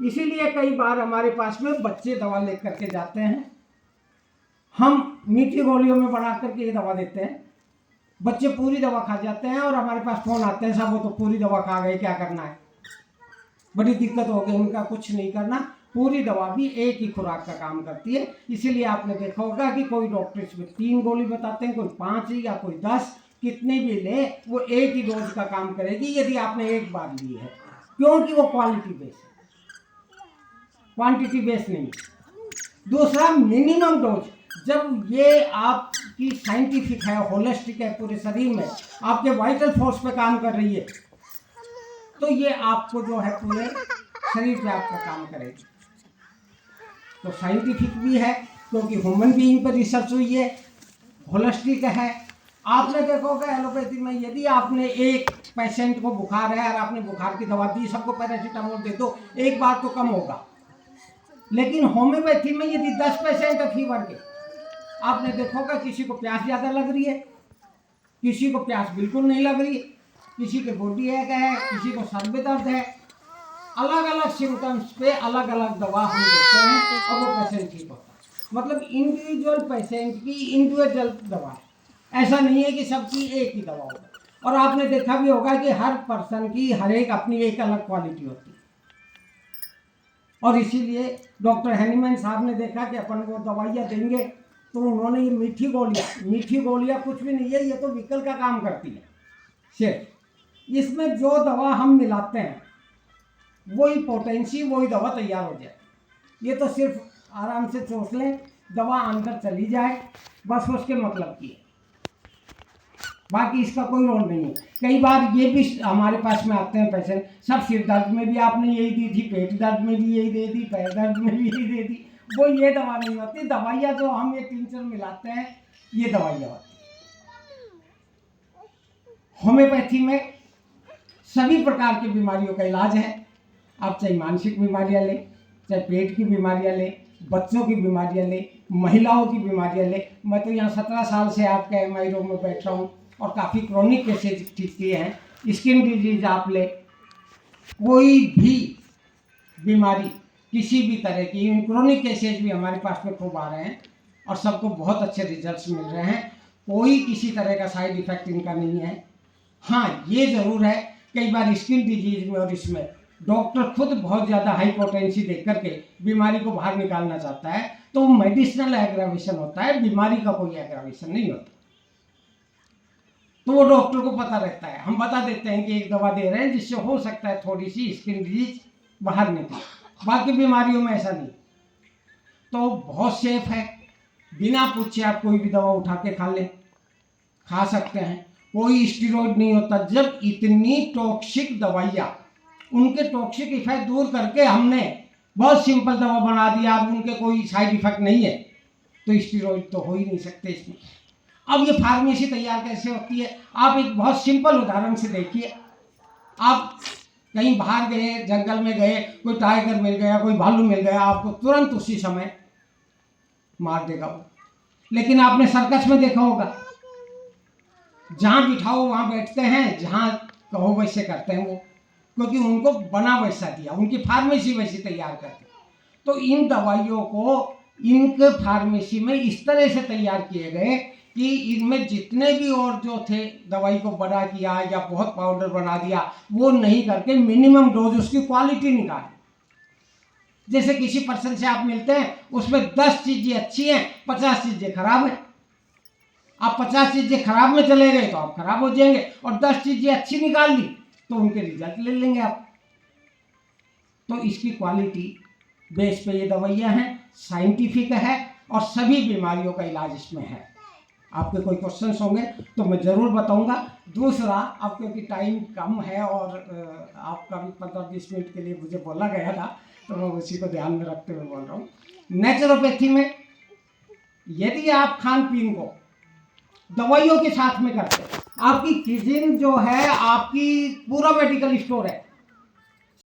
इसीलिए कई बार हमारे पास में बच्चे दवा लेकर के जाते हैं, हम मीठी गोलियों में बना करके ये दवा देते हैं, बच्चे पूरी दवा खा जाते हैं और हमारे पास फोन आते हैं, साहब वो तो पूरी दवा खा गए, क्या करना है, बड़ी दिक्कत हो गई, उनका कुछ नहीं करना। पूरी दवा भी एक ही खुराक का काम करती है। इसीलिए आपने देखा होगा कि कोई डॉक्टर इसमें 3 गोली बताते हैं, कोई 5 या कोई 10, कितने भी ले वो एक ही डोज का काम करेगी यदि आपने एक बार ली है, क्योंकि वो क्वालिटी बेस है, क्वांटिटी बेस नहीं। दूसरा, मिनिमम डोज, जब ये आपकी साइंटिफिक है, होलिस्टिक है, पूरे शरीर में आपके वाइटल फोर्स पे काम कर रही है, तो ये आपको जो है पूरे शरीर पे आपका काम करेगी। तो साइंटिफिक भी है क्योंकि ह्यूमन बीइंग पर रिसर्च हुई है, होलिस्टिक है। आपने देखा होगा एलोपैथी में, यदि आपने एक पेशेंट को बुखार है और आपने बुखार की दवा दी, सबको पैरासीटामोल दे दो, एक बार तो कम होगा। लेकिन होम्योपैथी में यदि 10 पेशेंट है फीवर के, आपने देखा होगा किसी को प्यास ज़्यादा लग रही है, किसी को प्यास बिल्कुल नहीं लग रही, किसी के बॉडी एक है, किसी को सर में दर्द है, अलग अलग सिम्टम्स पे अलग अलग दवा हम देते हैं और वो पेशेंट ठीक होता है। मतलब इंडिविजुअल पेशेंट की इंडिविजुअल दवा है, ऐसा नहीं है कि सबकी एक ही दवा होगा। और आपने देखा भी होगा कि हर पर्सन की हर एक अपनी एक अलग क्वालिटी होती है। और इसीलिए डॉक्टर हैनीमैन साहब ने देखा कि अपन को दवाइयाँ देंगे, तो उन्होंने ये मीठी गोलियाँ कुछ भी नहीं है, ये तो विकल का काम करती है सिर्फ। इसमें जो दवा हम मिलाते हैं वही पोटेंसी, वही दवा तैयार हो जाए। ये तो सिर्फ आराम से चूस लें, दवा अंदर चली जाए, बस उसके मतलब की है, बाकी इसका कोई रोल नहीं है। कई बार ये भी हमारे पास में आते हैं पेशेंट, सब सिर दर्द में भी आपने यही दी थी, पेट दर्द में भी यही दे दी, पैर दर्द में भी यही दे दी। वो ये दवा नहीं होती, दवाइयाँ जो हम ये टिंचर मिलाते हैं ये दवाइयाँ होती हैं। होम्योपैथी में सभी प्रकार की बीमारियों का इलाज है। आप चाहे मानसिक बीमारियाँ लें, चाहे पेट की बीमारियाँ लें, बच्चों की बीमारियाँ लें, महिलाओं की बीमारियाँ लें। मैं तो यहाँ 17 साल से आपके MI रूम में बैठ रहा हूँ और काफ़ी क्रॉनिक केसेज ठीक किए हैं। स्किन डिजीज आप ले, कोई भी बीमारी किसी भी तरह की, क्रॉनिक केसेज भी हमारे पास में खूब आ रहे हैं और सबको बहुत अच्छे रिजल्ट्स मिल रहे हैं। कोई किसी तरह का साइड इफेक्ट इनका नहीं है। हाँ, ये ज़रूर है कई बार स्किन डिजीज में और इसमें डॉक्टर खुद बहुत ज़्यादा हाई पोटेंसी देख करके बीमारी को बाहर निकालना चाहता है, तो मेडिसिनल एग्रावेशन होता है, बीमारी का कोई एग्रावेशन नहीं होता। तो वो डॉक्टर को पता रहता है, हम बता देते हैं कि एक दवा दे रहे हैं जिससे हो सकता है थोड़ी सी स्किन डिजीज बाहर निकले, बाकी बीमारियों में ऐसा नहीं। तो बहुत सेफ है, बिना पूछे आप कोई भी दवा उठा के खा लें, खा सकते हैं, कोई स्टेरॉइड नहीं होता। जब इतनी टॉक्सिक दवाइयाँ, उनके टॉक्सिक इफेक्ट दूर करके हमने बहुत सिंपल दवा बना दिया, अब उनके कोई साइड इफेक्ट नहीं है, तो स्टेरॉइड तो हो ही नहीं सकते इसमें। अब ये फार्मेसी तैयार कैसे होती है, आप एक बहुत सिंपल उदाहरण से देखिए। आप कहीं बाहर गए, जंगल में गए, कोई टाइगर मिल गया, कोई भालू मिल गया, आपको तुरंत उसी समय मार देगा वो। लेकिन आपने सर्कस में देखा होगा, जहाँ बिठाओ वहाँ बैठते हैं, जहाँ कहो वैसे करते हैं वो, क्योंकि उनको बना वैसा दिया, उनकी फार्मेसी वैसी तैयार करती। तो इन दवाइयों को इनके फार्मेसी में इस तरह से तैयार किए गए कि इनमें जितने भी और जो थे दवाई को बड़ा किया या बहुत पाउडर बना दिया, वो नहीं करके मिनिमम डोज उसकी क्वालिटी निकाली। जैसे किसी पर्सन से आप मिलते हैं, उसमें 10 चीज़ें अच्छी हैं, 50 चीज़ें खराब हैं। आप 50 चीज़ें खराब में चले गए तो आप खराब हो जाएंगे, और 10 चीज़ें अच्छी निकाल ली तो उनके रिजल्ट ले लेंगे आप। तो इसकी क्वालिटी बेस पे ये दवाइयाँ हैं, साइंटिफिक है और सभी बीमारियों का इलाज इसमें है। आपके कोई क्वेश्चंस होंगे तो मैं ज़रूर बताऊंगा। दूसरा, अब क्योंकि टाइम कम है और आपका भी 15-20 मिनट के लिए मुझे बोला गया था, तो मैं उसी को ध्यान में रखते हुए बोल रहा हूँ। नेचुरोपैथी में यदि आप खान पीन को दवाइयों के साथ में करते हैं, आपकी किचन जो है आपकी पूरा मेडिकल स्टोर है।